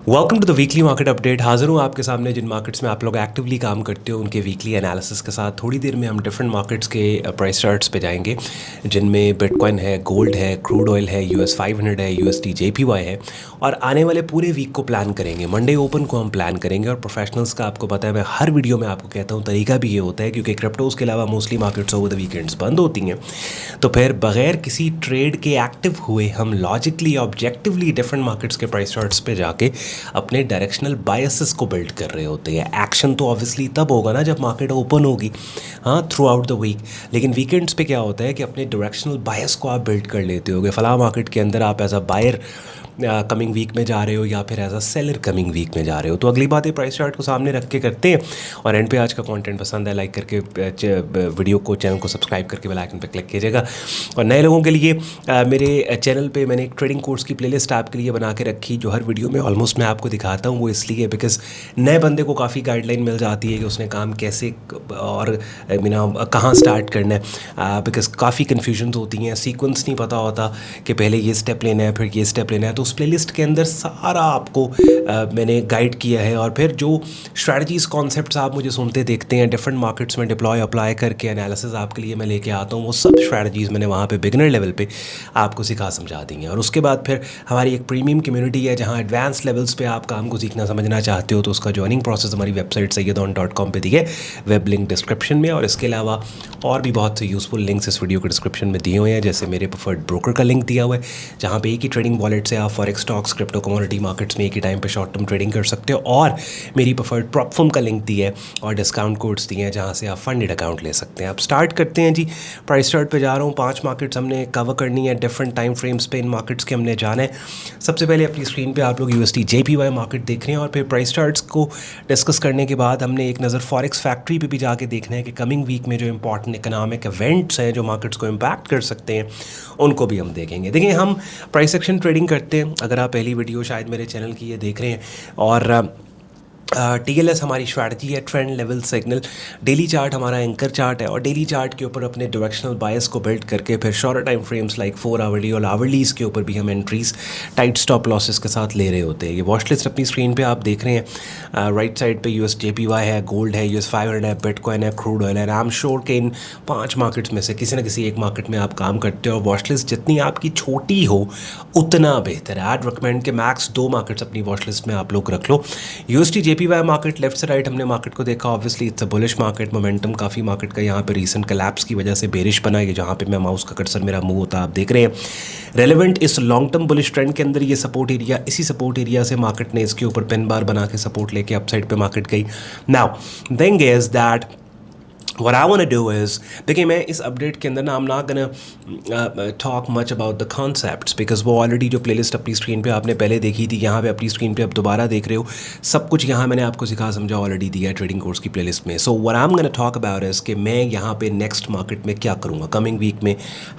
Welcome to the weekly market update. हाजिर हूँ आपके सामने जिन मार्केट्स में आप लोग एक्टिवली काम करते हो उनके वीकली एनालिसिस के साथ। थोड़ी देर में हम डिफरेंट मार्केट्स के प्राइस चार्ट्स पे जाएंगे जिनमें बिटकॉइन है, गोल्ड है, क्रूड ऑयल है, US 500 है, USD JPY है और आने वाले पूरे वीक को प्लान करेंगे। मंडे ओपन को हम प्लान करेंगे और प्रोफेशनल्स का आपको पता है, मैं हर वीडियो में आपको कहता हूँ तरीका भी ये होता है क्योंकि क्रिप्टोज़ के अलावा mostly markets over the weekends बंद होती हैं, तो फिर बगैर किसी ट्रेड के एक्टिव हुए हम लॉजिकली ऑब्जेक्टिवली डिफरेंट मार्केट्स के प्राइस चार्ट्स पे जाके अपने डायरेक्शनल बायसेस को बिल्ड कर रहे होते हैं। एक्शन तो ऑब्वियसली तब होगा ना जब मार्केट ओपन होगी, हाँ, थ्रू आउट द वीक। लेकिन वीकेंड्स पे क्या होता है कि अपने डायरेक्शनल बायस को आप बिल्ड कर लेते होगे। फला मार्केट के अंदर आप as a buyer coming week में जा रहे हो या फिर as a seller coming week में जा रहे हो। तो अगली बात है प्राइस चार्ट को सामने रख के करते हैं। और एंड पे आज का कंटेंट पसंद है लाइक करके वीडियो को, चैनल को सब्सक्राइब करके बेल आइकन पे क्लिक कीजिएगा। और नए लोगों के लिए मेरे चैनल पे मैंने एक ट्रेडिंग कोर्स की प्लेलिस्ट आपके लिए बना के रखी जो हर वीडियो में ऑलमोस्ट मैं आपको दिखाता हूँ। वो इसलिए बिकॉज नए बंदे को काफ़ी गाइडलाइन मिल जाती है कि उसने काम कैसे और कहाँ स्टार्ट करना है। बिकॉज काफ़ी कन्फ्यूजन्स होती हैं, सीक्वेंस नहीं पता होता कि पहले ये स्टेप लेना है फिर ये स्टेप लेना है। तो उस प्लेलिस्ट के अंदर सारा आपको मैंने गाइड किया है। और फिर जो स्ट्रैटेजीज कॉन्सेप्ट्स आप मुझे सुनते देखते हैं डिफरेंट मार्केट्स में डिप्लॉय अप्लाई करके एनालिसिस आपके लिए मैं लेके आता हूँ, वो सब स्ट्रैटेजीज़ मैंने वहाँ पे बिगनर लेवल पे आपको सिखा समझा दी हैं। और उसके बाद फिर हमारी एक प्रीमियम कम्युनिटी है जहाँ एडवांस लेवल्स पे आप काम को सीखना समझना चाहते हो, तो उसका ज्वाइनिंग प्रोसेस हमारी वेबसाइट sayyadon.com पे दिए, वेब लिंक डिस्क्रिप्शन में। और इसके अलावा और भी बहुत से यूज़फुल लिंक्स इस वीडियो के डिस्क्रिप्शन में दिए हुए हैं, जैसे मेरे प्रेफर्ड ब्रोकर का लिंक दिया हुआ है जहाँ पे एक ही ट्रेडिंग वॉलेट से आप forex, stocks, crypto, commodity markets में एक ही टाइम पे शॉर्ट टर्म ट्रेडिंग कर सकते हो। और मेरी प्रेफर्ड प्रॉपफर्म का लिंक दिया है और डिस्काउंट कोड्स दिए हैं जहाँ से आप फंडेड अकाउंट ले सकते हैं। अब स्टार्ट करते हैं जी। प्राइस चार्ट पे जा रहा हूँ, 5 मार्केट्स हमने कवर करनी है डिफरेंट टाइम फ्रेम्स पे। इन मार्केट्स के हमने जाना है। सबसे पहले अपनी स्क्रीन पे आप लोग USD JPY मार्केट देख रहे हैं और फिर प्राइस चार्ट्स को डिस्कस करने के बाद हमने एक नज़र फॉरेक्स फैक्ट्री पे भी जाके देखना है कि कमिंग वीक में जो इंपॉर्टेंट इकोनॉमिक इवेंट्स हैं जो मार्केट्स को इम्पैक्ट कर सकते हैं उनको भी हम देखेंगे। देखिए, हम प्राइस एक्शन ट्रेडिंग करते हैं। अगर आप पहली वीडियो शायद मेरे चैनल की ये देख रहे हैं और TLS हमारी स्ट्रैटेजी है, trend level signal. Daily chart हमारा एंकर चार्ट है और डेली चार्ट के ऊपर अपने डायरेक्शनल बायस को बिल्ड करके फिर short time frames like 4 hourly और आवरलीज़ के ऊपर भी हम एंट्रीज टाइट स्टॉप लॉसेस के साथ ले रहे होते हैं। ये वॉच लिस्ट अपनी स्क्रीन पे आप देख रहे हैं। राइट साइड पे US JPY है, गोल्ड है, US 500 है, बिटकॉइन है, क्रूड ऑयल है। आई एम श्योर कि इन 5 मार्केट्स में से किसी न किसी एक मार्केट में आप काम करते हो। और वॉच लिस्ट जितनी आपकी छोटी हो उतना बेहतर है। आज रिकमेंड के मैक्स 2 मार्केट्स अपनी वॉच लिस्ट में आप लोग रख लो। USD JPY मार्केट, लेफ्ट से राइट हमने मार्केट को देखा। Obviously it's a bullish market, momentum काफ़ी मार्केट का यहाँ पे रीसेंट कलैप्स की वजह से बेरिश बना है। जहाँ पे मैं माउस का कर्सर मेरा मूव होता है आप देख रहे हैं। रेलेवेंट इस लॉन्ग टर्म बुलिश ट्रेंड के अंदर ये सपोर्ट एरिया, इसी सपोर्ट एरिया से मार्केट ने इसके ऊपर पेन बार बना के सपोर्ट लेके अपसाइड पे मार्केट गई। Now thing is that what I want to do is, देखिए मैं इस अपडेट के अंदर ना I'm not gonna talk much about the concepts because वो ऑलरेडी जो प्लेलिस्ट अपनी स्क्रीन पे आपने पहले देखी थी, यहाँ पे अपनी स्क्रीन पे अब दोबारा देख रहे हो। सब कुछ यहाँ मैंने आपको सिखा समझा ऑलरेडी दिया है ट्रेडिंग कोर्स की प्लेलिस्ट में। सो what I'm gonna talk about is कि मैं यहाँ पे नेक्स्ट मार्केट में क्या करूँगा कमिंग वीक में,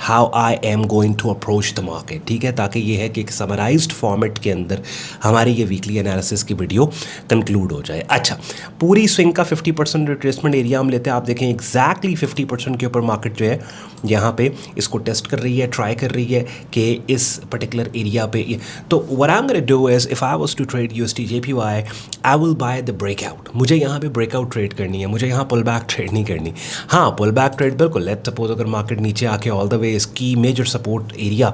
how I am going to approach the market, ठीक है, ताकि ये है कि एक समराइज्ड फॉर्मेट के अंदर हमारी ये वीकली एनालिसिस की वीडियो कंक्लूड हो जाए। अच्छा, पूरी स्विंग का 50% रिट्रेसमेंट एरिया हम लेते हैं। आप देखें एग्जैक्टली 50% के ऊपर मार्केट जो है यहाँ पे इसको टेस्ट कर रही है, ट्राई कर रही है कि इस पर्टिकुलर एरिया पे। तो what I am gonna do is, if I was to trade USD JPY, I will buy the breakout. मुझे यहाँ पे ब्रेकआउट ट्रेड करनी है, मुझे यहाँ पुल बैक ट्रेड नहीं करनी। हाँ, पुल बैक ट्रेड बिल्कुल, लेट्स सपोज अगर मार्केट नीचे आके ऑल द वे इसकी मेजर सपोर्ट एरिया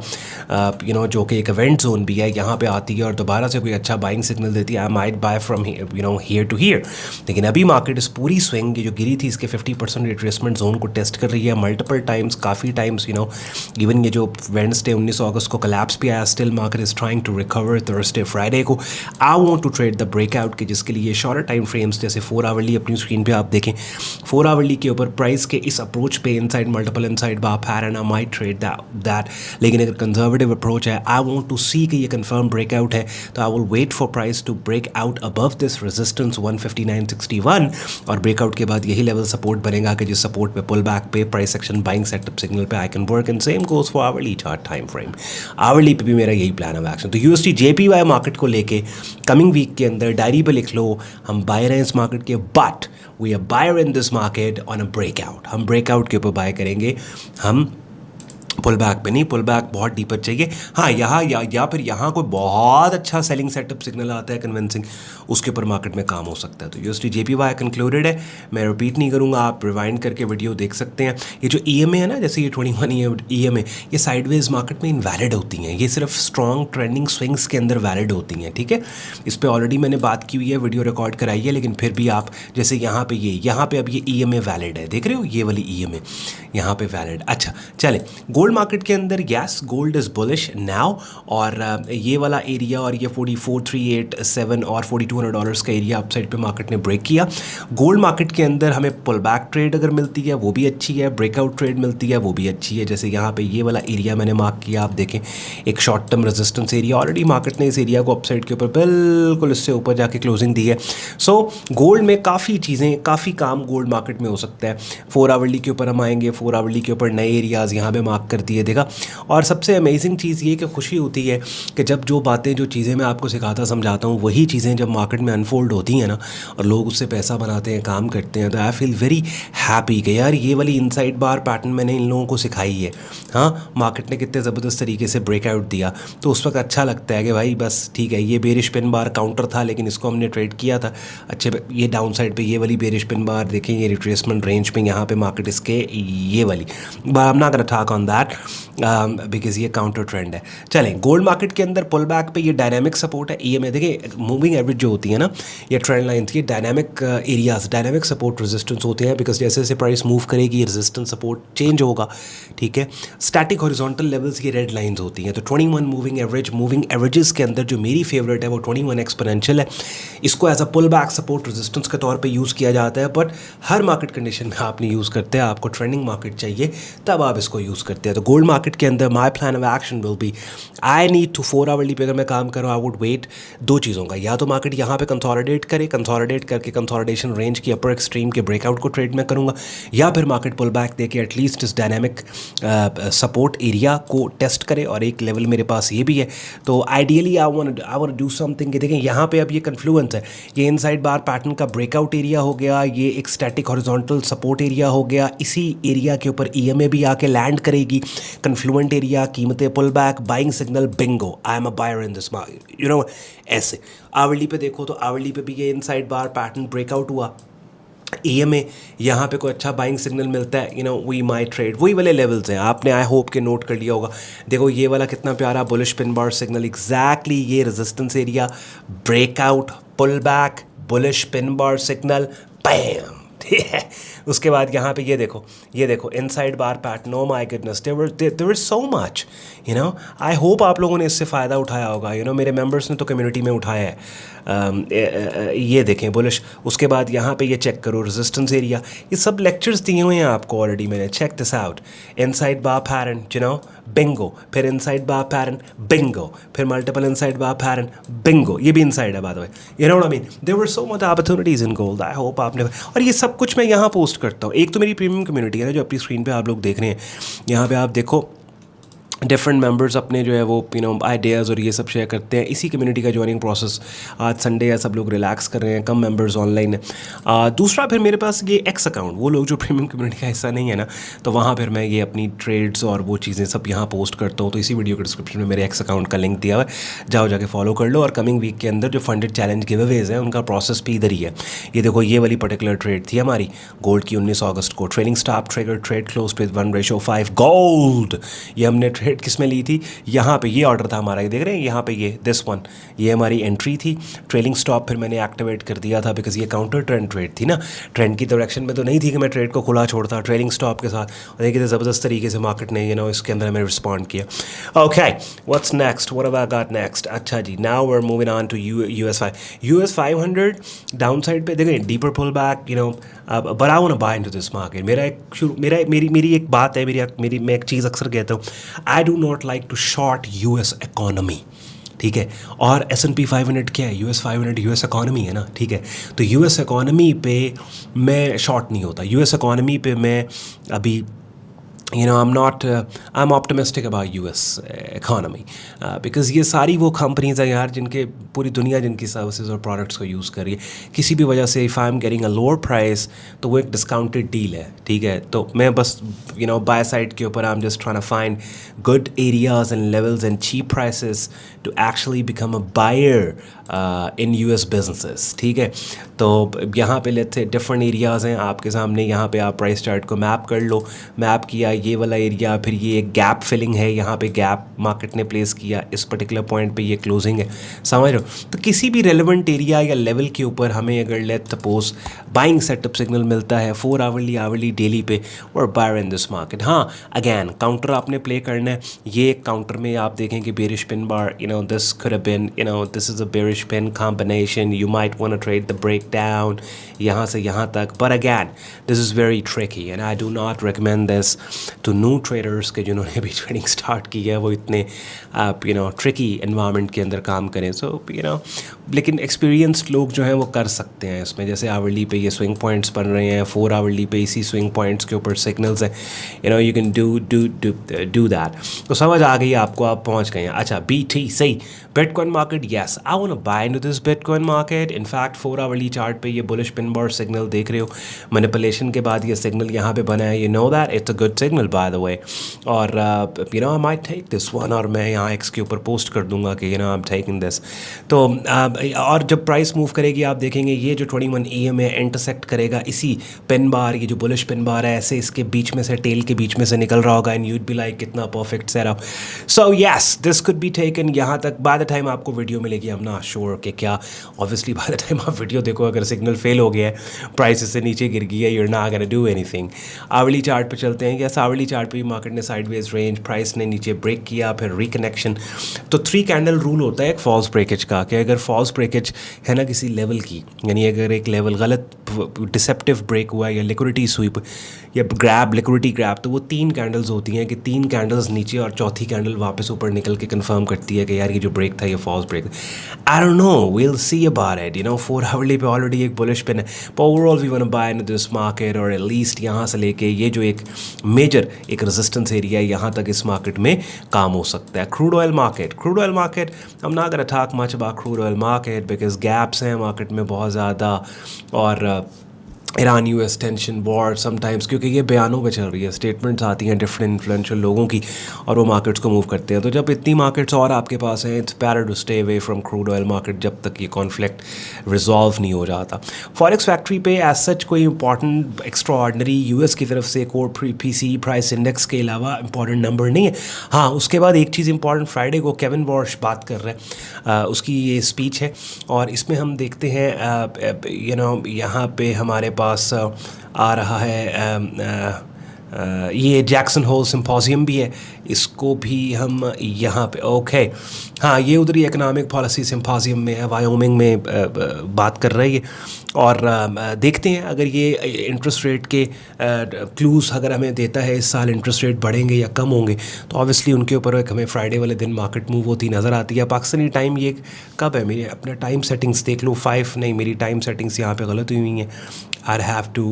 जो कि एक इवेंट जोन भी है यहाँ पे आती है और दोबारा से कोई अच्छा बाइंग सिग्नल देती है, I might buy from here to here. लेकिन अभी मार्केट इस पूरी स्विंग जो गिरी थी इसके 50% रिट्रेसमेंट जोन को टेस्ट कर रही है मल्टीपल टाइम्स, काफ़ी टाइम्स। इवन ये जो वेडनेसडे 19 अगस्त को कलैप्स भी आया, still market is trying to recover. Thursday, Friday को I want to trade the breakout के, जिसके लिए शॉर्ट टाइम फ्रेम्स जैसे 4 आवरली अपनी स्क्रीन पे आप देखें। 4 आवरली के ऊपर प्राइस के इस अप्रोच पे इनसाइड मल्टीपल इनसाइड बाप है and I might trade that. लेकिन अगर कंजर्वेटिव अप्रोच है, आई वांट टू सी कि ये कंफर्म ब्रेकआउट है, तो I will wait for price to break out above this resistance 159.61 और ब्रेकआउट के बाद यही लेवल सपोर्ट बनेगा कि जिस सपोर्ट पे पुल बैक पे price action buying setup signal पे I can work and same goes for hourly chart time frame. Hourly पे भी मेरा यही प्लान ऑफ एक्शन। तो USD JPY मार्केट को लेके कमिंग वीक के अंदर डायरी पे लिख लो, हम बायर हैं इस मार्केट के, but we are buyer in this market on a breakout. हम ब्रेकआउट के ऊपर बाय करेंगे। हम पुल बैक पे नहीं, पुल बैक बहुत डीपर चाहिए। हाँ, यहाँ या फिर यहाँ कोई बहुत अच्छा सेलिंग सेटअप सिग्नल आता है कन्विंसिंग, उसके ऊपर मार्केट में काम हो सकता है। तो यूएसडी जेपीवाई कंक्लूडेड है, मैं रिपीट नहीं करूँगा, आप रिवाइंड करके वीडियो देख सकते हैं। ये जो ईएमए है ना, जैसे ये 21 ईएमए, ये साइडवेज मार्केट में इनवैलिड होती हैं, ये सिर्फ स्ट्रॉन्ग ट्रेंडिंग स्विंग्स के अंदर वैलिड होती हैं, ठीक है। इस पर ऑलरेडी मैंने बात की हुई है, वीडियो रिकॉर्ड कराई है, लेकिन फिर भी आप जैसे यहाँ पे यहाँ पे अब ये ईएमए वैलिड है, देख रहे हो, ये वाली ईएमए यहाँ पे वैलिड। अच्छा चलें, गोल्ड मार्केट के अंदर yes, gold is bullish now, और ये वाला एरिया और ये 44,387 और $4,200 का एरिया अपसाइड पे मार्केट ने ब्रेक किया। गोल्ड मार्केट के अंदर हमें पुल बैक ट्रेड अगर मिलती है वो भी अच्छी है, ब्रेकआउट ट्रेड मिलती है वो भी अच्छी है। जैसे यहाँ पे ये वाला एरिया मैंने मार्क किया, आप देखें, एक short term resistance area, already market ने इस एरिया को अपसाइड के ऊपर बिल्कुल इससे ऊपर जाके क्लोजिंग दी है। सो गोल्ड में काफ़ी चीज़ें, काफ़ी काम गोल्ड मार्केट में हो सकता है। 4 आवरली के ऊपर हम आएंगे, 4 आवरली के ऊपर नए एरियाज़ यहाँ पे मार्क कर दिए देगा। और सबसे अमेजिंग चीज़ ये कि खुशी होती है कि जब जो बातें, जो चीज़ें मैं आपको सिखाता समझाता हूँ, वही चीज़ें जब मार्केट में अनफोल्ड होती हैं ना, और लोग उससे पैसा बनाते हैं, काम करते हैं, तो आई फील वेरी हैप्पी कि यार ये वाली इनसाइड बार पैटर्न मैंने इन लोगों को सिखाई है। हाँ, मार्केट ने कितने ज़बरदस्त तरीके से ब्रेकआउट दिया, तो उस वक्त अच्छा लगता है कि भाई बस ठीक है, ये बेरिश पिन बार काउंटर था लेकिन इसको हमने ट्रेड किया था अच्छे पे। ये डाउन साइड पे ये वाली बेरिश पिन बार देखें, ये रिट्रेसमेंट रेंज पे यहाँ पे मार्केट इसके ये वाली बार, I am not gonna talk on that because ये काउंटर ट्रेंड है। चलें, गोल्ड मार्केट के अंदर पुल बैक पे ये डायनामिक सपोर्ट है। ईएमए देखिए, मूविंग एवरेज जो होती है ना, ये ट्रेंड लाइन थी, dynamic areas, dynamic support resistance होते हैं, बिकॉज जैसे जैसे प्राइस मूव करेगी रेजिस्टेंस सपोर्ट चेंज होगा, ठीक है। स्टैटिक हॉरिजॉन्टल लेवल्स की रेड लाइंस होती हैं। तो 21 मूविंग एवरेजेस के अंदर जो मेरी फेवरेट है वो 21 एक्सपोनेंशियल है। इसको as a pull back support resistance के तौर पे यूज़ किया जाता है, बट हर मार्केट कंडीशन में आप नहीं यूज़ करते हैं, आपको ट्रेंडिंग मार्केट चाहिए तब आप इसको यूज़ करते हैं। तो गोल्ड मार्केट के अंदर my plan of action will be, I need to 4 hourly पे अगर मैं काम करूँ, आई वुड वेट दो चीज़ों का, या तो मार्केट यहाँ पे कंसोलिडेट करे, कंसोलिडेट करके कंसोलिडेशन रेंज की अपर एक्सट्रीम के ब्रेकआउट को ट्रेड में करूँगा, या फिर मार्केट पुल बैक दे के एटलीस्ट इस डायनामिक सपोर्ट एरिया को टेस्ट करे। और एक लेवल मेरे पास ये भी है, तो ideally I want do something कि देखें यहाँ पे अब ये कन्फ्लुएंस है, ये इनसाइड बार पैटर्न का ब्रेकआउट एरिया हो गया, ये एक स्टैटिक हॉरिजॉन्टल सपोर्ट एरिया हो गया, इसी एरिया के ऊपर ईएमए भी आके लैंड करेगी, कन्फ्लुएंट एरिया, कीमतें pull back, buying signal, bingo, I am a buyer in this market, you know. ऐसे आवरली पे देखो तो आवरली पे भी ये इनसाइड बार पैटर्न ब्रेकआउट हुआ, ईएमए यहाँ पे कोई अच्छा बाइंग सिग्नल मिलता है, you know, we my trade, वही वाले लेवल्स हैं, आपने आई होप के नोट कर लिया होगा। देखो ये वाला कितना प्यारा bullish pin bar signal, exactly ये resistance area, breakout, pull back, bullish pin bar signal, bam, ठीक है। उसके बाद यहाँ पे ये देखो inside bar pattern, oh my goodness, there is so much, you know. I hope आप लोगों ने इससे फ़ायदा उठाया होगा, यू नो, मेरे मेंबर्स ने तो कम्युनिटी में उठाया है। ये देखें बुलिश, उसके बाद यहाँ पे ये चेक करो रेजिस्टेंस एरिया, ये सब लेक्चर्स दिए हुए हैं आपको ऑलरेडी मैंने, check this out, inside bar pattern, you know, bingo, फिर इनसाइड बार पैटर्न, बिंगो, फिर multiple inside bar pattern, bingo, ये भी इनसाइड है by the way, you know what I mean. There were so much opportunities in gold, I hope आपने, और ये सब कुछ मैं यहाँ पोस्ट करता हूँ। एक तो मेरी प्रीमियम कम्युनिटी है ना, जो अपनी स्क्रीन पे आप लोग देख रहे हैं, यहाँ पे आप देखो डिफरेंट मेंबर्स अपने जो है वो, यू नो, आइडियाज़ और ये सब शेयर करते हैं। इसी कम्युनिटी का ज्वाइनिंग प्रोसेस, आज संडे है, सब लोग रिलैक्स कर रहे हैं, कम मेंबर्स ऑनलाइन है। दूसरा फिर मेरे पास ये एक्स अकाउंट, वो लोग जो प्रीमियम कम्युनिटी का हिस्सा नहीं है ना, तो वहाँ फिर मैं ये अपनी ट्रेड्स और वो चीज़ें सब यहाँ पोस्ट करता हूँ। तो इसी वीडियो के डिस्क्रिप्शन में मेरे एक्स अकाउंट का लिंक दिया हुआ है, जाओ जाके फॉलो कर लो। और कमिंग वीक के अंदर जो फंडेड चैलेंज गिवअवेज हैं उनका प्रोसेस भी इधर ही है। ये देखो ये वाली पर्टिकुलर ट्रेड थी हमारी गोल्ड की 19 अगस्त को, trading stop trigger, trade close with 1:5 gold. ये हमने ट्रेड किस में ली थी, यहाँ पे ये ऑर्डर था हमारा, ये देख रहे हैं यहाँ पे ये दिस वन, ये हमारी एंट्री थी। ट्रेलिंग स्टॉप फिर मैंने एक्टिवेट कर दिया था बिकॉज ये काउंटर ट्रेंड ट्रेड थी ना, ट्रेंड की डायरेक्शन में तो नहीं थी कि मैं ट्रेड को खुला छोड़ता, ट्रेलिंग स्टॉप के साथ। और देखिए ज़बरदस्त तरीके से मार्केट ने, यू नो, इसके अंदर हमें रिस्पॉन्ड किया। Okay, what's next, what have I got next. अच्छा जी, now we are moving on to US 500 downside पे देखें, deeper pull back, you know, but I want to buy into this market. मेरी एक बात है, मैं एक चीज़ अक्सर कहता हूँ, I do not like to short US economy, ठीक है। और S&P 500 क्या है, US 500 US इकोनॉमी है ना, ठीक है। तो US इकोनॉमी पे मैं शॉर्ट नहीं होता, US इकोनॉमी पे मैं अभी I'm optimistic about US economy because ये सारी वो कंपनीज हैं यार जिनके पूरी दुनिया जिनकी सर्विसेज और प्रोडक्ट्स को यूज़ कर रही है किसी भी वजह से if I am getting a lower price तो वो एक डिस्काउंटेड डील है ठीक है तो मैं बस बाय साइड के ऊपर I am just trying to find good areas and levels and cheap prices to actually become a buyer in US businesses ठीक है तो यहाँ पे लेट्स से डिफरेंट एरियाज़ हैं आपके सामने यहाँ पे आप प्राइस चार्ट को मैप कर लो मैप किया ये वाला एरिया फिर ये एक गैप फिलिंग है यहाँ पे गैप मार्केट ने प्लेस किया इस पर्टिकुलर पॉइंट पे ये क्लोजिंग है समझ रहे हो तो किसी भी रेलिवेंट एरिया या लेवल के ऊपर हमें अगर let suppose buying setup signal मिलता है 4 आवरली डेली पे और बायर इन दिस मार्केट हाँ अगैन काउंटर आपने प्ले करना है ये काउंटर में आप देखें कि bearish pin bar this could have been this is a bearish pin combination you might want to trade the breakdown यहाँ से यहाँ तक but again this is very tricky and I do not recommend this to new traders के जिन्होंने भी trading start की है वो इतने आप tricky environment के अंदर काम करें so लेकिन experienced लोग जो हैं वो कर सकते हैं इसमें जैसे आवरली पे ये स्विंग पॉइंट्स बन रहे हैं 4 आवरली पे इसी स्विंग पॉइंट्स के ऊपर सिग्नल्स हैं you can do that तो समझ आ गई आपको आप पहुंच गए हैं अच्छा BTC Bitcoin market yes I want to buy into this Bitcoin market in fact 4 hourly chart पे ये बुलिश पिन बार सिग्नल देख रहे हो मैनिपुलेशन के बाद ये सिग्नल यहाँ पे बना है you know that it's a good signal by the way और I might take this one और मैं यहाँ X के ऊपर पोस्ट कर दूंगा कि I'm taking this तो और जब प्राइस मूव करेगी आप देखेंगे ये जो 21 EM है इंटरसेक्ट करेगा इसी पिन बार ये जो बुलिश पिन बार है ऐसे इसके बीच में से टेल के बीच में से निकल रहा होगा एंड यूड बी लाइक कितना perfect setup so yes this could be taken यहाँ तक बाय द टाइम आपको वीडियो मिलेगी आई एम नॉट श्योर कि क्या ऑब्वियसली बाय द टाइम आप वीडियो देखो अगर सिग्नल फेल हो गया है प्राइस से नीचे गिर गई है you're not gonna do anything hourly chart पे चलते हैं यस आवरली चार्ट पे मार्केट ने साइडवेज रेंज प्राइस ने नीचे ब्रेक किया फिर रिकनेक्शन तो 3 कैंडल रूल होता है एक फॉल्स ब्रेकेज का कि अगर फॉल्स ब्रेकेज है ना किसी लेवल की यानी अगर एक लेवल गलत डिसेप्टिव ब्रेक हुआ या लिक्विडिटी स्वीप या ग्रैब लिक्विडिटी ग्रैब तो वो 3 कैंडल्स होती हैं कि 3 कैंडल्स नीचे और चौथी कैंडल वापस ऊपर निकल के कंफर्म करती है कि यार ये जो ब्रेक था ये false break I don't know we'll see about it 4 hourly पे ऑलरेडी एक बुलिश पिन है पर overall we want to buy in this market और एटलीस्ट यहाँ से लेके ये जो एक मेजर एक रेजिस्टेंस एरिया है यहाँ तक इस मार्केट में काम हो सकता है crude oil market I am not gonna talk much about crude oil market because gaps हैं मार्केट में बहुत ज़्यादा और Iran US tension war sometimes क्योंकि ये बयानों पे चल रही है स्टेटमेंट्स आती हैं डिफरेंट इन्फ्लुएंशियल लोगों की और वो मार्केट्स को मूव करते हैं तो जब इतनी मार्केट्स और आपके पास हैं it's better to stay away from crude oil market जब तक ये कॉन्फ्लिक्ट रिजॉल्व नहीं हो जाता फॉरेक्स फैक्ट्री पे एज सच कोई इंपॉर्टेंट एक्स्ट्रा ऑर्डनरी US की तरफ से कोर PCE प्राइस इंडेक्स के अलावा इंपॉर्टेंट नंबर नहीं है हाँ उसके बाद एक चीज़ इंपॉर्टेंट फ्राइडे को केविन वॉश बात कर रहे हैं उसकी ये स्पीच है और इसमें हम देखते हैं यहाँ पे हमारे पास आ रहा है ये जैक्सन होल सिम्पोजियम भी है इसको भी हम यहाँ पे ओके हाँ ये उधर ही इकोनॉमिक पॉलिसी सिम्पोजियम में है वायोमिंग में बात कर रही है और देखते हैं अगर ये इंटरेस्ट रेट के क्लूज़ अगर हमें देता है इस साल इंटरेस्ट रेट बढ़ेंगे या कम होंगे तो ऑब्वियसली उनके ऊपर एक हमें फ्राइडे वाले दिन मार्केट मूव होती नज़र आती है पाकिस्तानी टाइम ये कब है मेरे अपने टाइम सेटिंग्स देख लो 5 नहीं मेरी टाइम सेटिंग्स यहाँ पे गलत हुई हैं I have to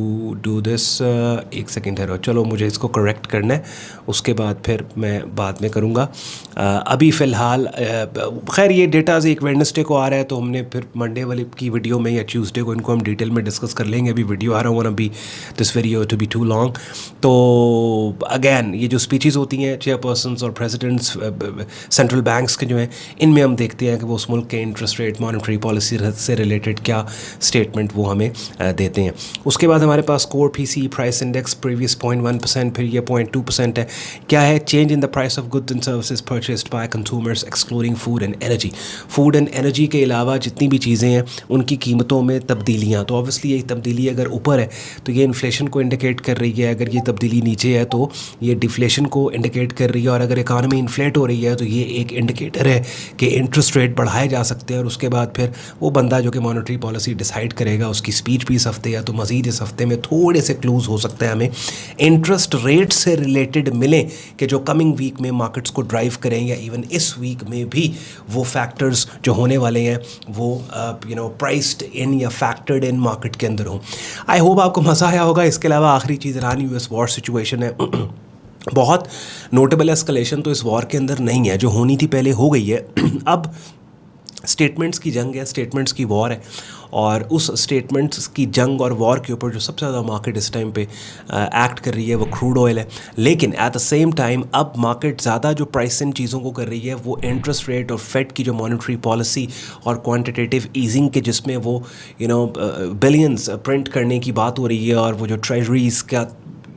do this एक सेकेंड ठहरो चलो मुझे इसको करेक्ट करना है उसके बाद फिर मैं बाद में करूँगा अभी फ़िलहाल खैर ये डेटाज एक वेडनेसडे को आ रहा है तो हमने फिर मंडे वाली की वीडियो में या ट्यूसडे को इनको हम डिटेल में डिस्कस कर लेंगे अभी वीडियो आ रहा हूँ अभी this video to be too long तो अगैन ये जो स्पीचेस होती हैं चेयरपर्सन्स और प्रेसिडेंट्स सेंट्रल बैंक्स के जो हैं इनमें हम देखते हैं कि वो उस मुल्क के इंटरेस्ट रेट मॉनेटरी पॉलिसी से रिलेटेड क्या स्टेटमेंट वो हमें देते हैं उसके बाद हमारे पास core PCE price index previous 0.1% फिर ये 0.2% है क्या है change in the price of goods and services purchased by consumers excluding food and energy के अलावा जितनी भी चीज़ें हैं उनकी कीमतों में तब्दीलियाँ तो ऑब्वियसली ये तब्दीली अगर ऊपर है तो ये इन्फ्लेशन को इंडिकेट कर रही है अगर ये तब्दीली नीचे है तो ये डिफ्लेशन को इंडिकेट कर रही है और अगर इकानमी इन्फ्लेट हो रही है तो ये एक इंडिकेटर है कि इंटरेस्ट रेट बढ़ाए जा सकते हैं और उसके बाद फिर वो बंदा जो कि मॉनेटरी पॉलिसी डिसाइड करेगा उसकी स्पीच भी इस हफ्ते या तो मज़ीद इस हफ्ते में थोड़े से क्लूज़ हो सकते हैं हमें इंटरेस्ट रेट से रिलेटेड मिले कि जो कमिंग वीक में मार्केट्स को ड्राइव करें या इवन इस वीक में भी वो फैक्टर्स जो होने वाले हैं वो प्राइस्ड इन या फैक्टर्ड इन मार्केट के अंदर हो आई होप आपको मज़ा आया होगा इसके अलावा आखिरी चीज़ ईरान US वॉर सिचुएशन है बहुत नोटेबल एस्केलेशन तो इस वॉर के अंदर नहीं है, जो होनी थी पहले हो गई है। अब स्टेटमेंट्स की जंग है, स्टेटमेंट्स की वॉर है, और उस स्टेटमेंट्स की जंग और वॉर के ऊपर जो सबसे ज़्यादा मार्केट इस टाइम पे एक्ट कर रही है वो क्रूड ऑयल है। लेकिन एट द सेम टाइम अब मार्केट ज़्यादा जो प्राइस इन चीज़ों को कर रही है वो इंटरेस्ट रेट और फेड की जो मॉनेटरी पॉलिसी और क्वांटिटेटिव ईजिंग के, जिसमें वो बिलियंस प्रिंट करने की बात हो रही है, और वो जो ट्रेजरीज का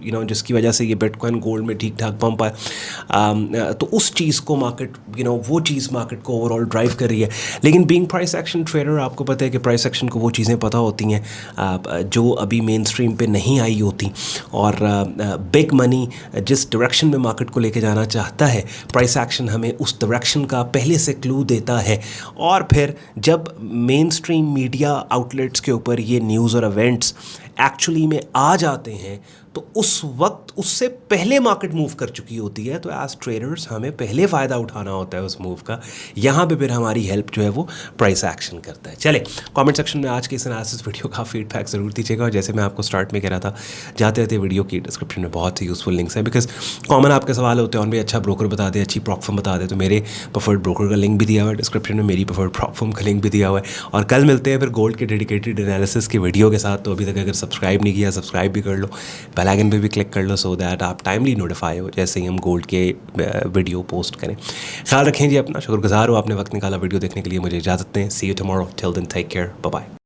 जिसकी वजह से ये बिटकॉइन गोल्ड में ठीक ठाक पंप आए, तो उस चीज़ को मार्केट वो चीज़ मार्केट को ओवरऑल ड्राइव कर रही है। लेकिन बीइंग प्राइस एक्शन ट्रेडर, आपको पता है कि प्राइस एक्शन को वो चीज़ें पता होती हैं जो अभी मेन स्ट्रीम पे नहीं आई होती, और बिग मनी जिस डायरेक्शन में मार्केट को लेके जाना चाहता है, प्राइस एक्शन हमें उस डायरेक्शन का पहले से क्लू देता है। और फिर जब मेन स्ट्रीम मीडिया आउटलेट्स के ऊपर ये न्यूज़ और इवेंट्स एक्चुअली में आ जाते हैं, तो उस वक्त उससे पहले मार्केट मूव कर चुकी होती है। तो एज ट्रेडर्स हमें पहले फ़ायदा उठाना होता है उस मूव का। यहाँ पे फिर हमारी हेल्प जो है वो प्राइस एक्शन करता है। चले, कमेंट सेक्शन में आज के इस एनालिसिस वीडियो का फीडबैक ज़रूर दीजिएगा। और जैसे मैं आपको स्टार्ट में कह रहा था, जाते रहते वीडियो की डिस्क्रिप्शन में बहुत से यूज़फुल लिंक्स हैं, बिकॉज कॉमन आपके सवाल होते हैं और भी अच्छा ब्रोकर बता दे, अच्छी प्रॉप फर्म बता दे, तो मेरे प्रेफर्ड ब्रोकर का लिंक भी दिया हुआ है डिस्क्रिप्शन में, मेरी प्रेफर्ड प्रॉप फर्म का लिंक भी दिया हुआ है। और कल मिलते हैं फिर गोल्ड के डेडिकेटेड एनालिसिस की वीडियो के साथ। तो अभी तक अगर सब्सक्राइब नहीं किया, सब्सक्राइब भी कर लो, बेल आइकन पे भी क्लिक कर लो, सो दैट आप टाइमली नोटिफाई हो जैसे ही हम गोल्ड के वीडियो पोस्ट करें। ख्याल रखें जी अपना, शुक्रगुजार हो आपने वक्त निकाला वीडियो देखने के लिए। मुझे इजाज़त दें, see you tomorrow, till then take care, bye bye.